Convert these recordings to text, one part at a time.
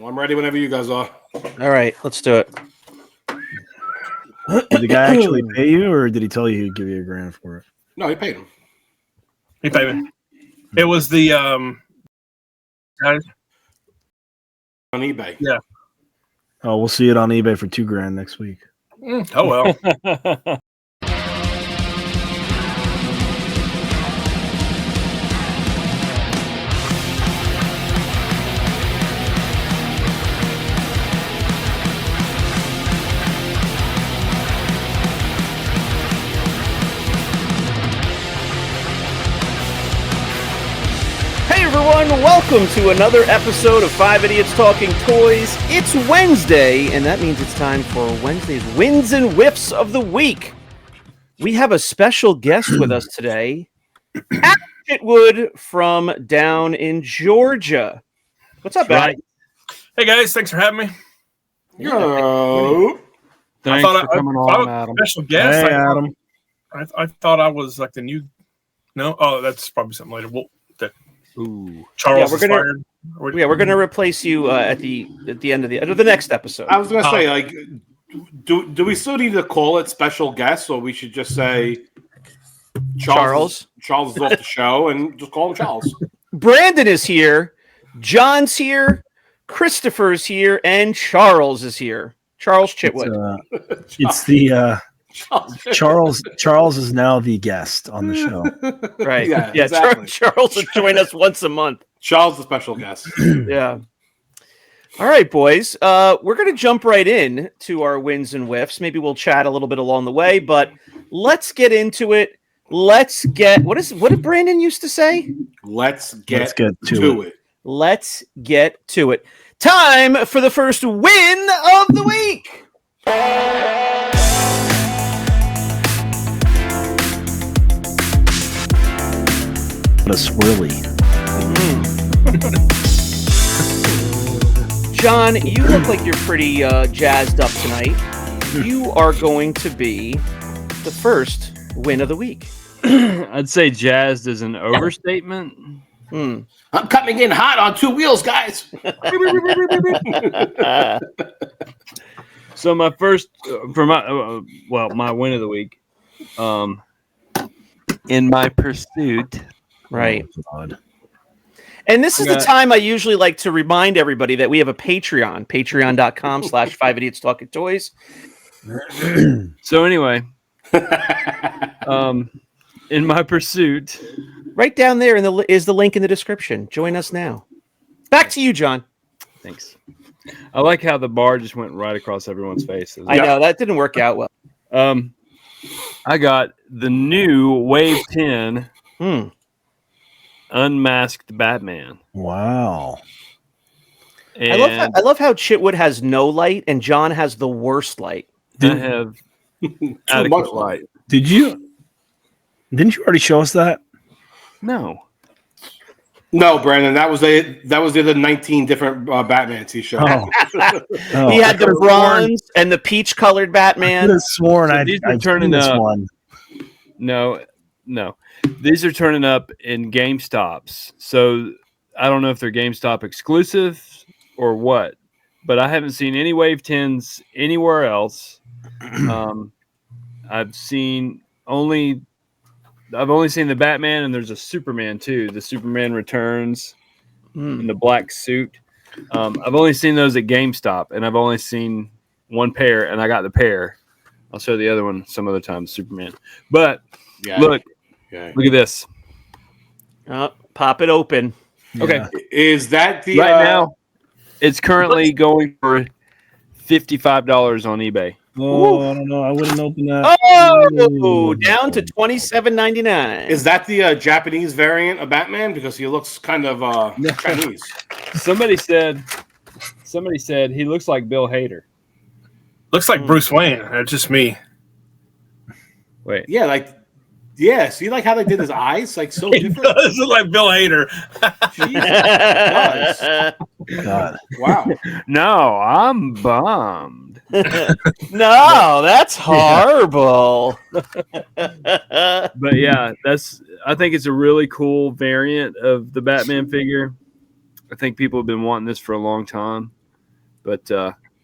Well, I'm ready whenever you guys are. All right, let's do it. Did the guy actually pay you, or did he tell you he'd give you $1,000 for it? No, he paid him. He paid me. It was the guys On eBay. Yeah. Oh, we'll see it on eBay for $2,000 next week. Oh well. Hey everyone, welcome to another episode of 5 Idiots Talking Toys. It's Wednesday, and that means it's time for Wednesday's Wins and Whiffs of the Week. We have a special guest with us today, Atwood from down in Georgia. What's up, Matt? Hey guys, thanks for having me. Yo. I thought I was a special guest. Hey, Adam. I thought I was like the new. No, oh, that's probably something later. Well, that Charles we're gonna we're gonna replace you at the end of the next episode. I was gonna say, like, do we still need to call it special guest, or we should just say Charles is off the show and just call him Charles? Brandon is here, John's here, Christopher's here, and Charles is here. Charles Chitwood. It's the Charles is now the guest on the show. Right. Yeah, Yeah, exactly. Charles will join us once a month. Charles, the special guest. Yeah. All right, boys. We're going to jump right in to our wins and whiffs. Maybe we'll chat a little bit along the way, but let's get into it. What did Brandon used to say? Let's get to it. Let's get to it. Time for the first win of the week. What a swirly. John, you look like you're pretty jazzed up tonight. You are going to be the first win of the week. I'd say jazzed is an overstatement. I'm coming in hot on two wheels, guys. So my first for my my win of the week, in my pursuit, Right. Oh, God. And this is the time I usually like to remind everybody that we have a Patreon, patreon.com/5 Idiots Talking Toys. So anyway, in my pursuit, Right down there is the link in the description. Join us now. Back to you, John. thanks. I like how the bar just went right across everyone's faces. I know that didn't work out well. I got the new Wave 10 unmasked Batman. Wow. And I love how Chitwood has no light and John has the worst light. I have adequate light. Didn't you already show us that? No. No, Brandon, that was the other 19 different Batmans he showed. Oh. He had the bronze and the peach-colored I Batman. could have sworn I'd turning seen this up. one. No. These are turning up in GameStops. So I don't know if they're GameStop exclusive or what, but I haven't seen any Wave 10s anywhere else. I've only seen the Batman, and there's a Superman too. The Superman Returns in the black suit. I've only seen those at GameStop, and I've only seen one pair, and I got the pair. I'll show the other one some other time, Superman. But look at this. Pop it open. Okay, Is that the right now it's currently going for $55 on eBay. Oh, I don't know. I wouldn't open that. Oh, down to $27.99. Is that the Japanese variant of Batman? Because he looks kind of Chinese. Somebody said he looks like Bill Hader. Looks like Bruce Wayne. That's just me. Wait, Yeah, see like how they did his eyes? Like so He different. does look like Bill Hader. Jesus, it does. God. Wow. no, I'm bummed. No, that's horrible. But yeah, I think it's a really cool variant of the Batman figure. I think people have been wanting this for a long time. But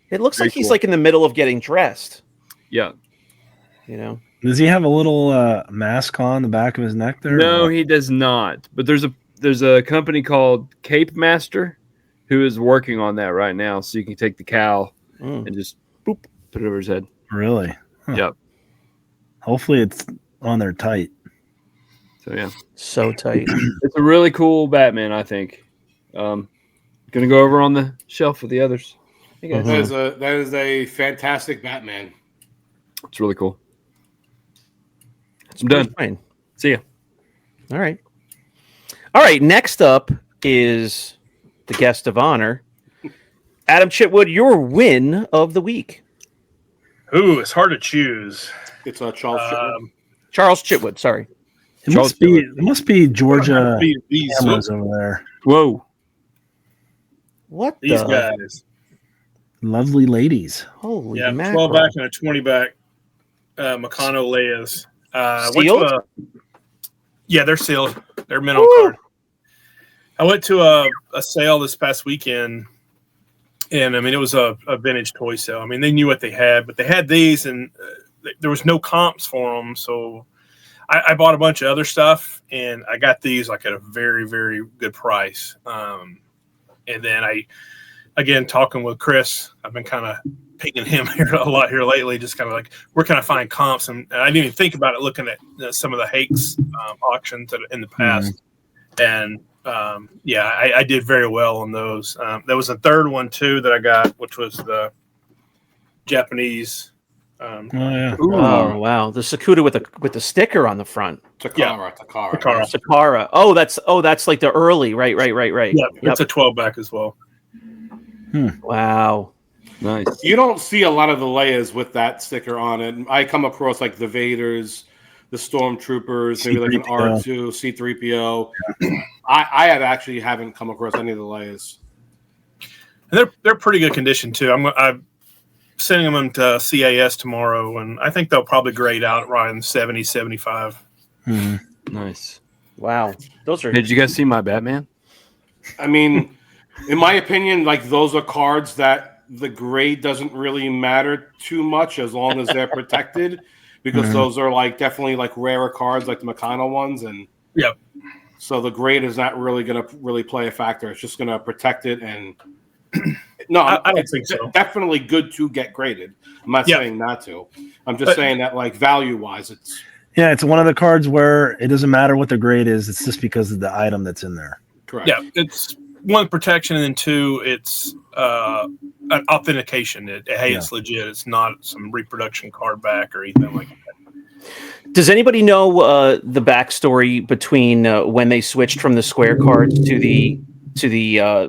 It looks Very like he's cool. like in the middle of getting dressed. yeah, You know. Does he have a little mask on the back of his neck there? no, he does not. But there's a company called Cape Master who is working on that right now, so you can take the cowl and just boop put it over his head. Really? Huh. Yep. Hopefully it's on there tight. So yeah, So tight. it's a really cool Batman. I think. Gonna go over on the shelf with the others. Hey guys. That is a fantastic Batman. It's really cool. I'm done. Fine. See ya. All right. All right. Next up is the guest of honor, Adam Chitwood. Your win of the week. Ooh, it's hard to choose. It's a Charles Chitwood. Charles Chitwood. Sorry. It must be Georgia These cameras over there. Whoa. What these the? guys. Lovely ladies. Holy Yeah, mackerel. 12 back and a 20 back. Meccano Leia's. Sealed? Yeah, they're sealed. They're mint on card. I went to a sale this past weekend, and I mean it was a vintage toy sale. I mean they knew what they had, but they had these, and there was no comps for them. So I bought a bunch of other stuff, and I got these like at a very, very good price. And then again, talking with Chris, I've been kind of pinging him here a lot here lately, just kind of like, where can I find comps? And I didn't even think about it looking at some of the Hakes auctions in the past. And I did very well on those. There was a third one too that I got, which was the Japanese. Oh yeah. Oh wow, the Sakuda with the sticker on the front. Takara. Oh, that's like the early, right. Yeah, it's a 12 back as well. Wow. Nice. You don't see a lot of the Leias with that sticker on it. I come across like the Vaders, the Stormtroopers, maybe like an R2, C-3PO. I haven't come across any of the Leias. And they're pretty good condition too. I'm sending them to CAS tomorrow, and I think they'll probably grade out right in 70, 75. Nice. Wow. Those are. Did you guys see my Batman? I mean, in my opinion, like those are cards that the grade doesn't really matter too much as long as they're protected, because those are like definitely like rarer cards, like the Meccano ones, and so the grade is not really going to really play a factor. It's just going to protect it, and no, I don't think so. Definitely good to get graded. I'm not saying not to. I'm just saying that like value wise, it's one of the cards where it doesn't matter what the grade is. It's just because of the item that's in there. correct. Yeah, it's one, protection, and then two, it's an authentication. It's legit. It's not some reproduction card back or anything like that. Does anybody know the backstory between when they switched from the square cards to the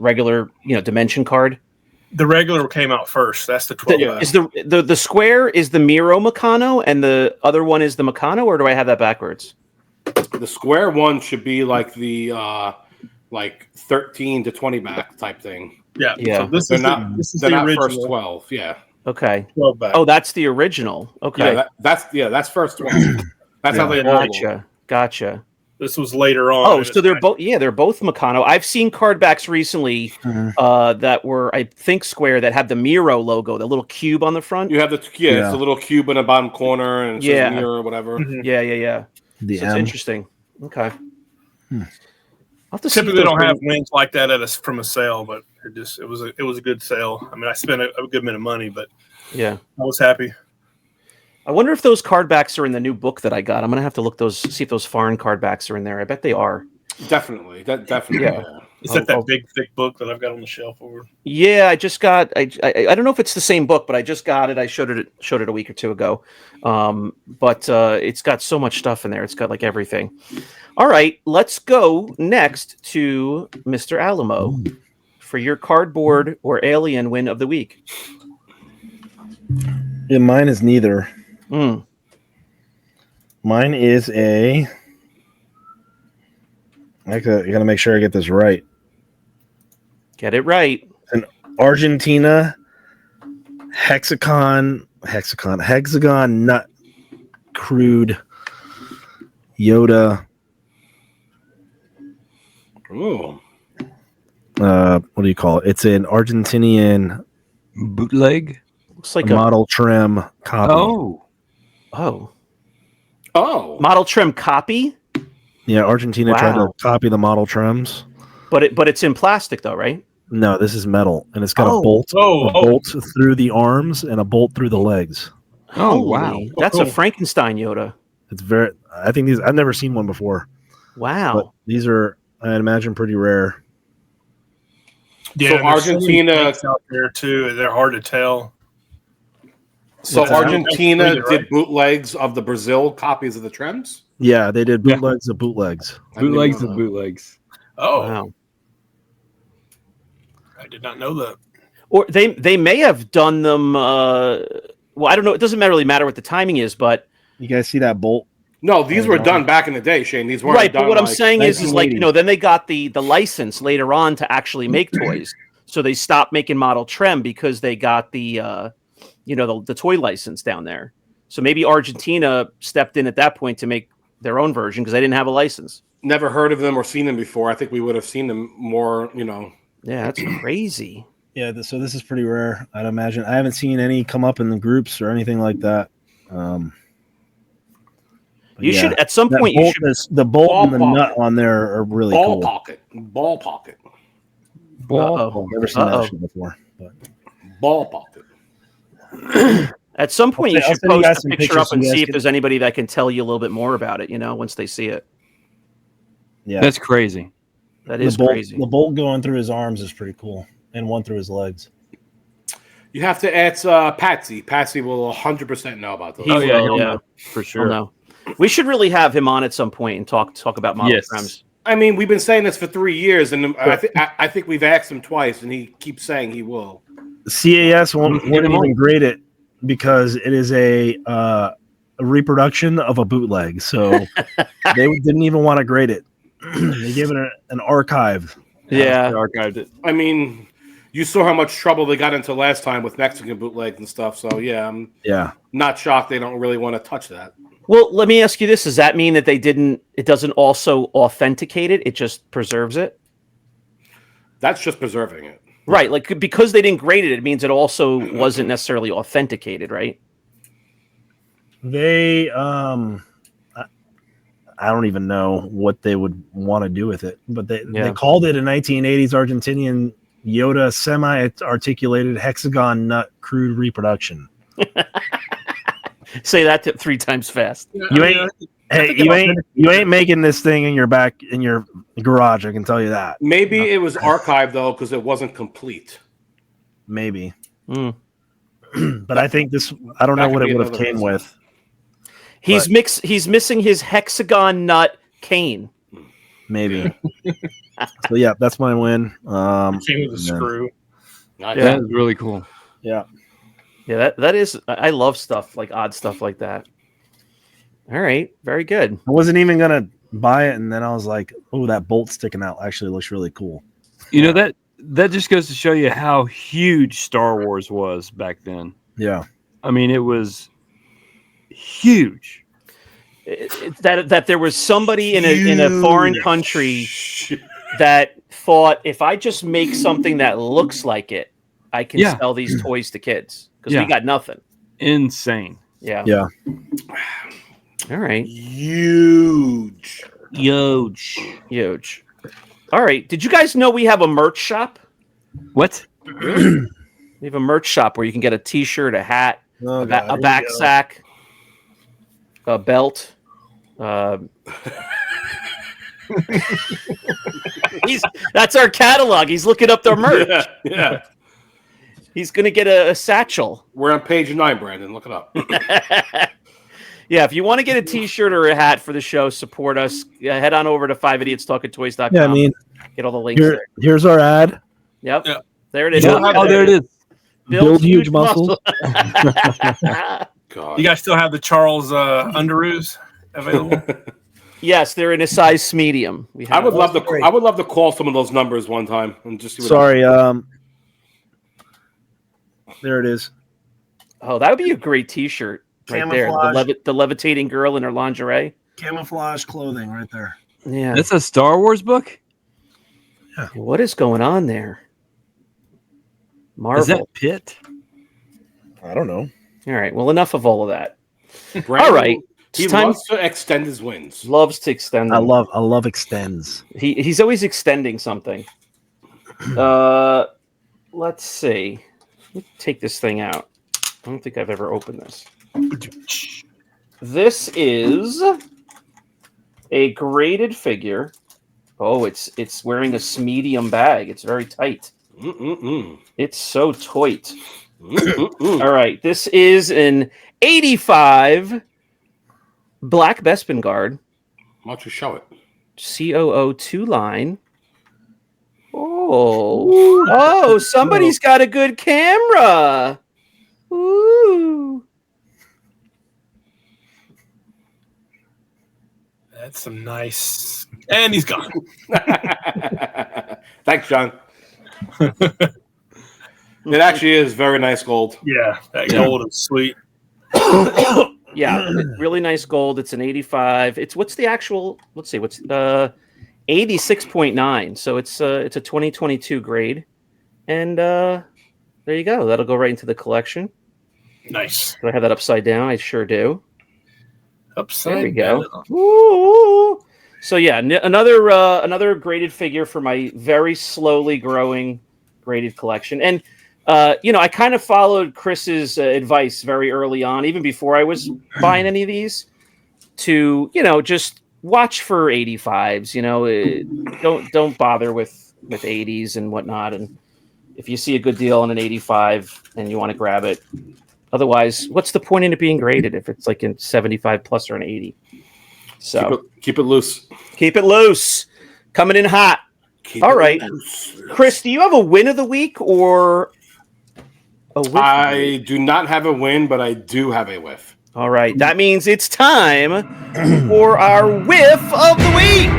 regular dimension card? The regular came out first. That's the 12. Is the square is the Miro Meccano and the other one is the Meccano, or do I have that backwards? The square one should be like the like 13 to 20 back type thing. Yeah. Yeah. So this is the not original. first 12. Yeah. Okay. 12 back. Oh, that's the original. Okay. Yeah, that's first 12. That's how they roll. Gotcha. This was later on. Oh, so they're both Meccano. I've seen card backs recently that were, I think, square that have the Miro logo, the little cube on the front. You have it's a little cube in the bottom corner and it says Miro or whatever. Yeah. The So M. it's interesting. Okay. I'll have to see if Typically those don't have bring- wins like that from a sale, but it was a good sale. I mean, I spent a good bit of money, but Yeah. I was happy. I wonder if those card backs are in the new book that I got. I'm gonna have to see if those foreign card backs are in there. I bet they are. Definitely. Definitely. Yeah. It's that big, thick book that I've got on the shelf over. Yeah, I just got. I don't know if it's the same book, but I just got it. I showed it a week or two ago. But it's got so much stuff in there. It's got like everything. All right, let's go next to Mr. Alamo for your cardboard or alien win of the week. Yeah, mine is neither. Mine is I gotta make sure I get this right. Get it right. An Argentina hexagon nut crude Yoda. Ooh. What do you call it? It's an Argentinian Bootleg. Looks like a model trim copy. Oh. Oh. Model Trem copy? Yeah, Argentina tried to copy the model trims. But it's in plastic though, right? No, this is metal, and it's got a bolt through the arms and a bolt through the legs. Oh, wow. That's a Frankenstein Yoda. It's very. I think these. I've never seen one before. Wow. But these are, I'd imagine, pretty rare. Yeah, so Argentina Argentina out there too. They're hard to tell. So Argentina did bootlegs of the Brazil copies of the Trems? Yeah, they did bootlegs of bootlegs. Bootlegs of bootlegs. Oh, wow. I did not know that. Or they may have done them. Well, I don't know. It doesn't really matter what the timing is, but You guys see that bolt? No, these were done back in the day, Shane. These weren't right. done But what I'm saying is like, 1980. then they got the license later on to actually make toys. So they stopped making Model Trem because they got the the toy license down there. So maybe Argentina stepped in at that point to make their own version because they didn't have a license. Never heard of them or seen them before. I think we would have seen them more, Yeah, that's crazy. Yeah, so this is pretty rare, I'd imagine. I haven't seen any come up in the groups or anything like that. You should at some point. You should the bolt Ball and the pocket. nut on there are really ball cool. pocket. Ball pocket. Never seen that shit before. But. Ball pocket. At some point, you I'll should send you guys post a some picture pictures up and so you guys see if can- there's anybody that can tell you a little bit more about it. Once they see it, Yeah, That's crazy. that is the bolt, crazy. The bolt going through his arms is pretty cool, and one through his legs. You have to ask Patsy. Patsy will 100% know about those. He will, he'll yeah. know for Oh, sure. no. We should really have him on at some point and talk about model Trems. I mean, we've been saying this for 3 years, and I think we've asked him twice, and he keeps saying he will. CAS won't even grade it because it is a reproduction of a bootleg. So they didn't even want to grade it. They gave it an archive. Yeah. They archived it. I mean, you saw how much trouble they got into last time with Mexican bootlegs and stuff. So, yeah, I'm not shocked they don't really want to touch that. Well, let me ask you this: does that mean that it doesn't also authenticate it? It just preserves it, That's just preserving it. right? Like because they didn't grade it, it means it also wasn't necessarily authenticated, right? They I don't even know what they would want to do with it, but they called it a 1980s Argentinian Yoda semi-articulated hexagon nut crude reproduction. Say that 3 times fast. You ain't making this thing in your garage. I can tell you that. Maybe it was archived, though, because it wasn't complete. Maybe, Mm. but I think this. I don't know That what could it be would have another came reason. with. He's missing his hexagon nut cane. Maybe. So yeah, that's my win. Came with a screw. Nice. Yeah. That is really cool. Yeah. Yeah, that is. I love stuff like odd stuff like that. All right, very good. I wasn't even gonna buy it, and then I was like, "Oh, that bolt sticking out actually looks really cool." That just goes to show you how huge Star Wars was back then. Yeah. I mean, it was huge. That there was somebody in a foreign country that thought if I just make something that looks like it, I can sell these toys to kids because we got nothing. Insane. Yeah. Yeah. All right. Huge. All right. Did you guys know we have a merch shop? What? We have a merch shop where you can get a T-shirt, a hat, Oh, a God, back here we go. sack, a belt. That's our catalog. He's looking up their merch. Yeah. He's going to get a satchel. We're on page 9, Brandon. Look it up. Yeah, if you want to get a T-shirt or a hat for the show, support us. Head on over to 5idiotstalkingtoys.com. Yeah, I mean, get all the links there. here's our ad. Yep. Yeah. There it is. Yeah. Oh, there it is. Build huge muscles. God. You guys still have the Charles underoos available? Yes, they're in a size medium. I would love to call some of those numbers one time and just see what Sorry. There it is. Oh, that would be a great T-shirt right there. Camouflage. The levitating girl in her lingerie. Camouflage clothing right there. Yeah. That's a Star Wars book? What is going on there? Marvel. Is that Pitt? I don't know. All right. Well, enough of all of that. Brandon, All right. He It's time. loves to extend his wins. Loves to extend them. I love extends. He's always extending something. Let's see. Let me take this thing out. I don't think I've ever opened this. This is a graded figure. Oh, it's wearing a medium bag. It's very tight. It's so tight. All right. This is an 85 Black Bespin Guard. Why don't you show it? COO2 line. Oh, somebody's got a good camera. Ooh. That's some nice. And he's gone. Thanks, John. It actually is very nice gold. Yeah, that gold is sweet. Yeah, really nice gold. It's an 85. What's the actual? Let's see. What's 86.9. So it's a 2022 grade, and there you go. That'll go right into the collection. Nice. Do I have that upside down? I sure do. Upside there we go. down. Ooh. So yeah, another graded figure for my very slowly growing graded collection, and I kind of followed Chris's advice very early on, even before I was buying any of these, to just watch for 85s. Don't bother with 80s and whatnot. And if you see a good deal on an 85 and you want to grab it, otherwise, what's the point in it being graded if it's like in 75 plus or an 80? So keep it loose. Keep it loose. Coming in hot. All right, Chris, do you have a win of the week or? I do not have a win, but I do have a whiff. All right. That means it's time for our whiff of the week.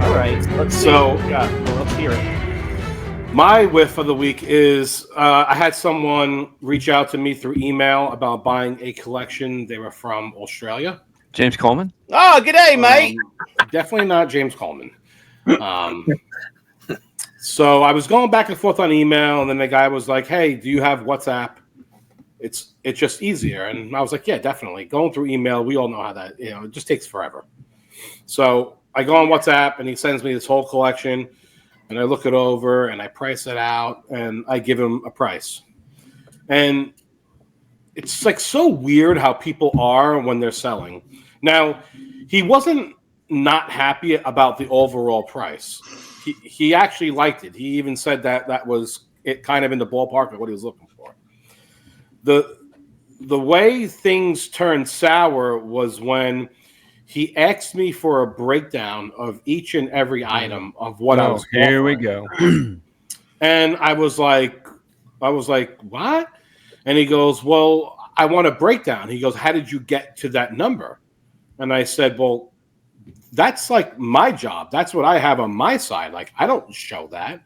All right. Let's hear it. My whiff of the week is I had someone reach out to me through email about buying a collection. They were from Australia. James Coleman? Oh, g'day, mate. Definitely not James Coleman. So I was going back and forth on email, and then the guy was like, "Hey, do you have WhatsApp? It's just easier." And I was like, "Yeah, definitely." Going through email, we all know how that it just takes forever. So I go on WhatsApp, and he sends me this whole collection, and I look it over, and I price it out, and I give him a price, and it's like so weird how people are when they're selling. Now, he wasn't not happy about the overall price. He actually liked it. He even said that was it, kind of in the ballpark of what he was looking for. The way things turned sour was when he asked me for a breakdown of each and every item of what I was offering. Here we go. And I was like, what? And he goes, well, I want a breakdown. He goes, how did you get to that number? And I said, well, that's like my job. That's what I have on my side. Like, I don't show that.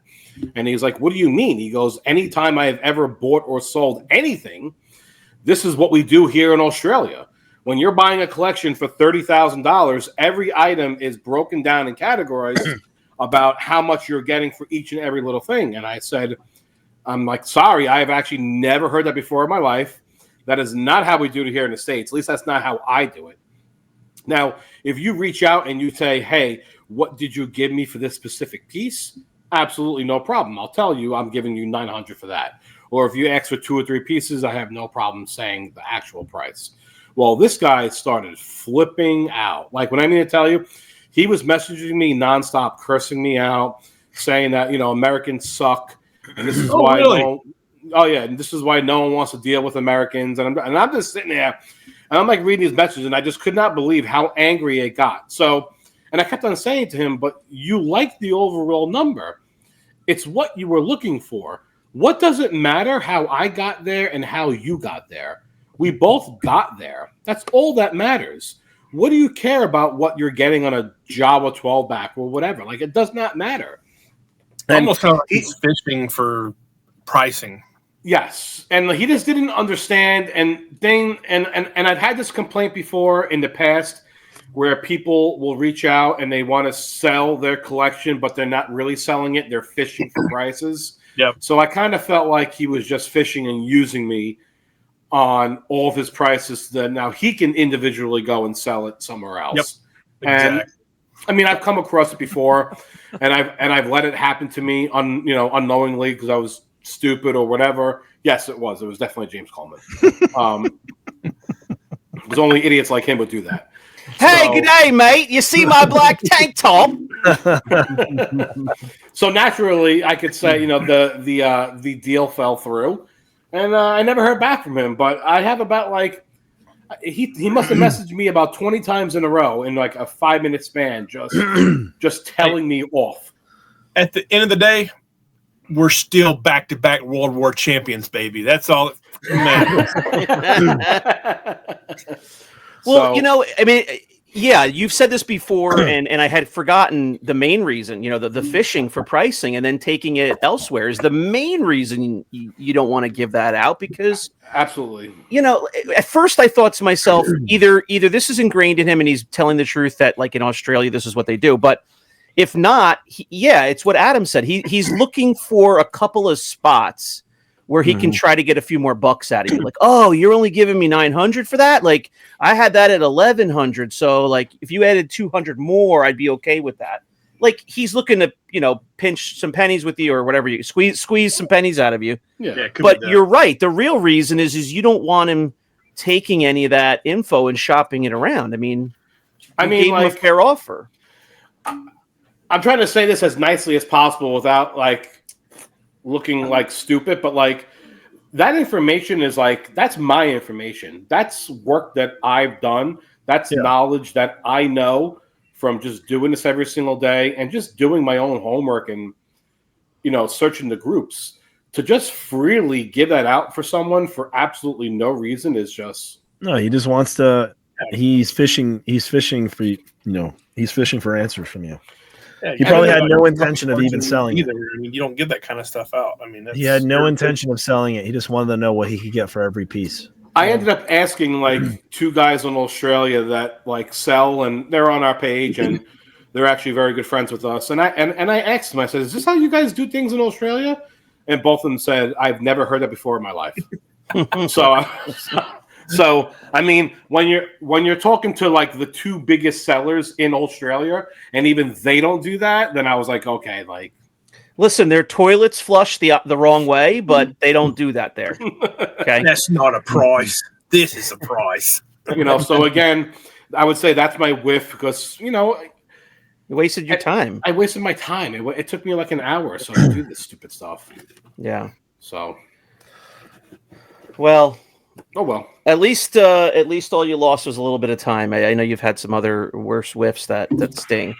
And he's like, what do you mean? He goes, anytime I have ever bought or sold anything, this is what we do here in Australia. When you're buying a collection for $30,000, every item is broken down in categories about how much you're getting for each and every little thing. And I said, I'm like, sorry, I have actually never heard that before in my life. That is not how we do it here in the States. At least that's not how I do it. Now, if you reach out and you say, hey, what did you give me for this specific piece? Absolutely no problem. I'll tell you I'm giving you $900 for that. Or if you ask for 2 or 3 pieces, I have no problem saying the actual price. Well, this guy started flipping out. Like, when I mean to tell you, he was messaging me nonstop, cursing me out, saying that, Americans suck. And this is why really? And this is why no one wants to deal with Americans. And I'm just sitting there, and I'm like reading these messages, and I just could not believe how angry it got. So, and I kept on saying to him, but you like the overall number. It's what you were looking for. What does it matter how I got there and how you got there? We both got there. That's all that matters. What do you care about what you're getting on a Jawa 12 back or whatever? Like, it does not matter. And almost sounds like he's fishing for pricing. Yes, and he just didn't understand. And I've had this complaint before in the past. where people will reach out and they want to sell their collection, but they're not really selling it. They're fishing for prices. Yep. So I kind of felt like he was just fishing and using me on all of his prices. That now he can individually go and sell it somewhere else. Yep. Exactly. And I mean, I've come across it before, and I've let it happen to me unknowingly because I was stupid or whatever. Yes, it was. It was definitely James Coleman. Because only idiots like him would do that. Hey, good day, mate. You see my black tank top? So naturally, I could say the deal fell through, and I never heard back from him. But I have about like he must have messaged me about 20 times in a row in like a 5-minute span, just telling me off. At the end of the day, we're still back-to-back World War champions, baby. That's all that matters. Well, I mean, yeah, you've said this before, and I had forgotten the main reason, the fishing for pricing and then taking it elsewhere is the main reason you don't want to give that out because absolutely. At first I thought to myself, either this is ingrained in him and he's telling the truth that like in Australia, this is what they do. But if not, it's what Adam said. He's looking for a couple of spots where he can try to get a few more bucks out of you. Like, oh, you're only giving me 900 for that? Like, I had that at 1,100. So, like, if you added 200 more, I'd be okay with that. Like, he's looking to, pinch some pennies with you or whatever. You squeeze some pennies out of you. Yeah, but you're right. The real reason is you don't want him taking any of that info and shopping it around. I mean, gave him a fair offer. I'm trying to say this as nicely as possible without, like, looking like stupid, but like that information is like that's my information. That's work that I've done. That's knowledge that I know from just doing this every single day and just doing my own homework and searching the groups. To just freely give that out for someone for absolutely no reason is just he just wants to. He's fishing for he's fishing for answers from you. Yeah, he probably had no intention of even selling it. I mean, you don't give that kind of stuff out. I mean, he had no intention of selling it. He just wanted to know what he could get for every piece. I ended up asking like 2 guys in Australia that like sell, and they're on our page, and they're actually very good friends with us. And I asked them, I said, "Is this how you guys do things in Australia?" And both of them said, "I've never heard that before in my life." So I mean, when you're talking to like the 2 biggest sellers in Australia, and even they don't do that, then I was like, okay, like, listen, their toilets flush the wrong way, but they don't do that there. Okay, that's not a price. This is a price. So again, I would say that's my whiff because you wasted your time. I wasted my time. It took me like an hour or so to do this stupid stuff. Yeah. So. Well. Oh well. At least all you lost was a little bit of time. I know you've had some other worse whiffs that sting.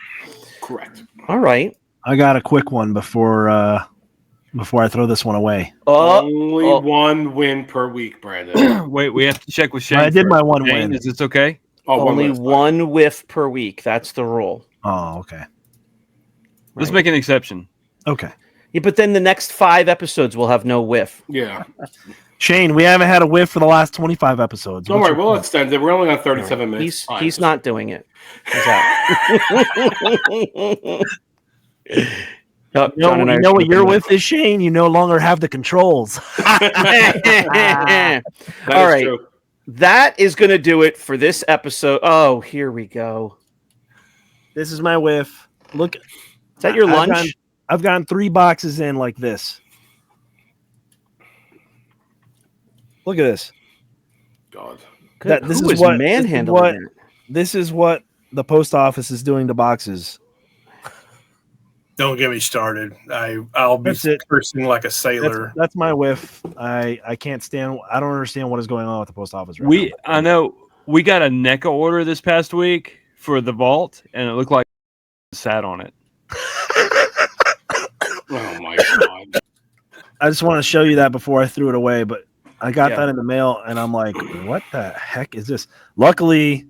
Correct. All right. I got a quick one before I throw this one away. Only 1 win per week, Brandon. Wait, we have to check with Shane. I did my 1 win. Is this okay? Only one whiff per week. That's the rule. Oh, okay. Let's make an exception. Okay. Yeah, but then the next 5 episodes will have no whiff. Yeah. Shane, we haven't had a whiff for the last 25 episodes. Don't worry, we'll extend it. We're only on 37 minutes. He's not doing it. You know what your whiff is, Shane? You no longer have the controls. All right. True. That is going to do it for this episode. Oh, here we go. This is my whiff. Look. Is that your lunch? I've gotten 3 boxes in like this. Look at this. God. This is what the post office is doing to boxes. Don't get me started. I'll be cursing like a sailor. That's my whiff. I can't stand. I don't understand what is going on with the post office right now. I know we got a NECA order this past week for the vault, and it looked like sat on it. Oh my God. I just want to show you that before I threw it away, but I got that in the mail, and I'm like, what the heck is this? Luckily,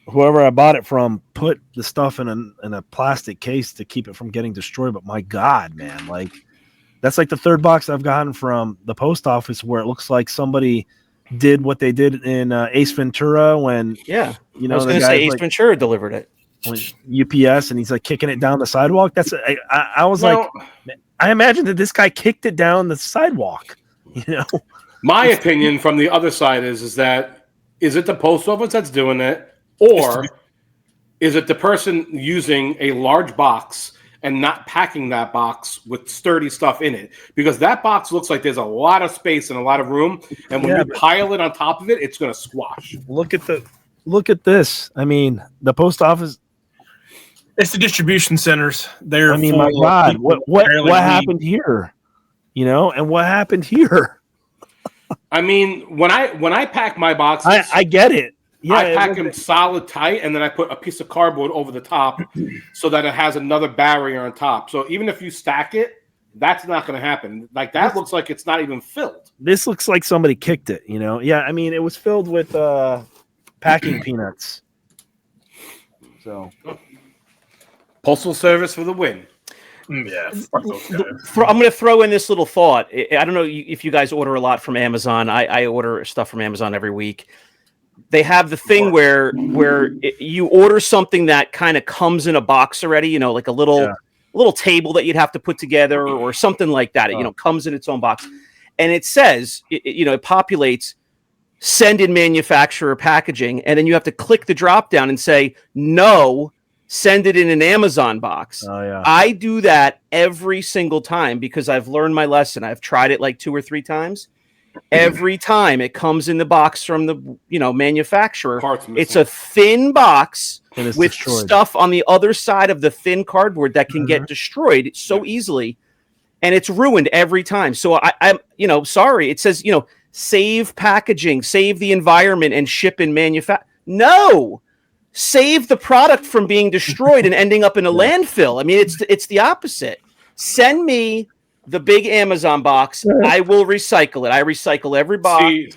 whoever I bought it from put the stuff in a plastic case to keep it from getting destroyed. But my God, man, like that's like the 3rd box I've gotten from the post office where it looks like somebody did what they did in Ace Ventura when Yeah. you I know was the going to guy's say Ace like Ventura delivered it. when UPS and he's like kicking it down the sidewalk. That's I was Well, like, I imagine that this guy kicked it down the sidewalk. You know, my opinion from the other side is that is it the post office that's doing it, or is it the person using a large box and not packing that box with sturdy stuff in it? Because that box looks like there's a lot of space and a lot of room, and when you pile it on top of it, it's going to squash. look at this. I mean, the post office. It's the distribution centers. They're I mean, my full of God, people what barely leave. happened here? You know, and what happened here? I mean, when I pack my boxes, I get it. Yeah, I pack them solid tight, and then I put a piece of cardboard over the top so that it has another barrier on top. So even if you stack it, that's not going to happen. Like that looks like it's not even filled. This looks like somebody kicked it. You know, yeah. I mean, it was filled with packing peanuts. So, Postal Service for the win. Yeah, fuck those guys. I'm going to throw in this little thought. I don't know if you guys order a lot from Amazon. I order stuff from Amazon every week. They have the thing where you order something that kind of comes in a box already, you know, like a little table that you'd have to put together or something like that. It, you know, comes in its own box, and it says, it populates send in manufacturer packaging, and then you have to click the drop down and say no, send it in an Amazon box. oh yeah, I do that every single time because I've learned my lesson. I've tried it like 2 or 3 times. Every time it comes in the box from the manufacturer, it's a thin box with stuff on the other side of the thin cardboard that can get destroyed so easily, and it's ruined every time. So I'm sorry. It says save packaging, save the environment, and ship in manufacture. No, save the product from being destroyed and ending up in a landfill. I mean, it's the opposite. Send me the big Amazon box. I will recycle it. I recycle every box. See,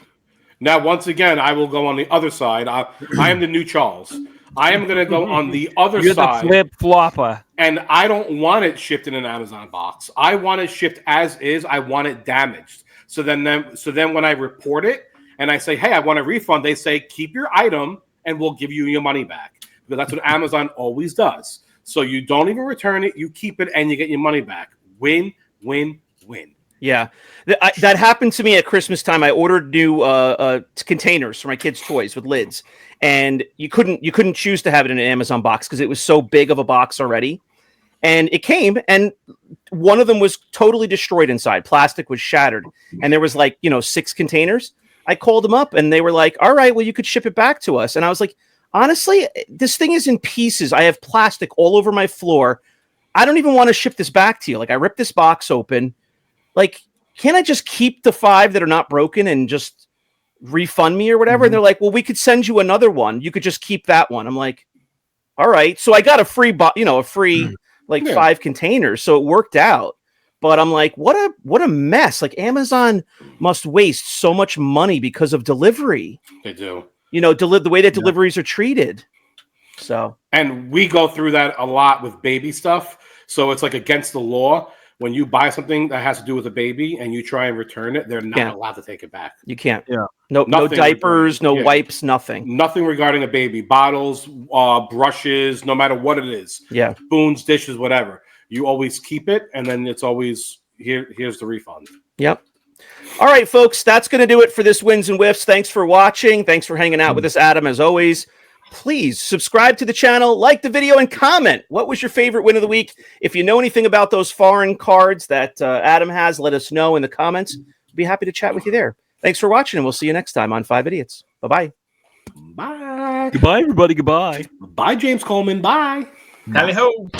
now, once again, I will go on the other side. I am the new Charles. I am going to go on the other You're side. the flip flopper. And I don't want it shipped in an Amazon box. I want it shipped as is. I want it damaged. So then when I report it and I say, hey, I want a refund, they say, keep your item and we'll give you your money back. Because that's what Amazon always does. So you don't even return it. You keep it and you get your money back. Win, win, win. Yeah, that happened to me at Christmas time. I ordered new containers for my kids' toys with lids, and you couldn't choose to have it in an Amazon box because it was so big of a box already. And it came, and one of them was totally destroyed inside. Plastic was shattered, and there was 6 containers. I called them up, and they were like, "All right, well, you could ship it back to us." And I was like, "Honestly, this thing is in pieces. I have plastic all over my floor. I don't even want to ship this back to you. Like, I ripped this box open. Like, can't I just keep the 5 that are not broken and just refund me or whatever?" And they're like, "Well, we could send you another one. You could just keep that one." I'm like, "All right." So I got a free 5 containers. So it worked out. But I'm like, what a mess. Like, Amazon must waste so much money because of delivery. They do. The way that deliveries are treated. So, and we go through that a lot with baby stuff. So it's like against the law. When you buy something that has to do with a baby and you try and return it, they're not allowed to take it back. You can't. Yeah. No diapers, no wipes, nothing. Nothing regarding a baby. Bottles, brushes, no matter what it is. Yeah. Spoons, dishes, whatever. You always keep it, and then it's always here's the refund. Yep. All right, folks, that's going to do it for this Wins and Whiffs. Thanks for watching. Thanks for hanging out with us, Adam, as always. Please subscribe to the channel, like the video, and comment. What was your favorite win of the week? If you know anything about those foreign cards that Adam has, let us know in the comments. We'll be happy to chat with you there. Thanks for watching, and we'll see you next time on 5 Idiots. Bye-bye. Bye. Goodbye, everybody. Goodbye. Bye, James Coleman. Bye. Tally ho.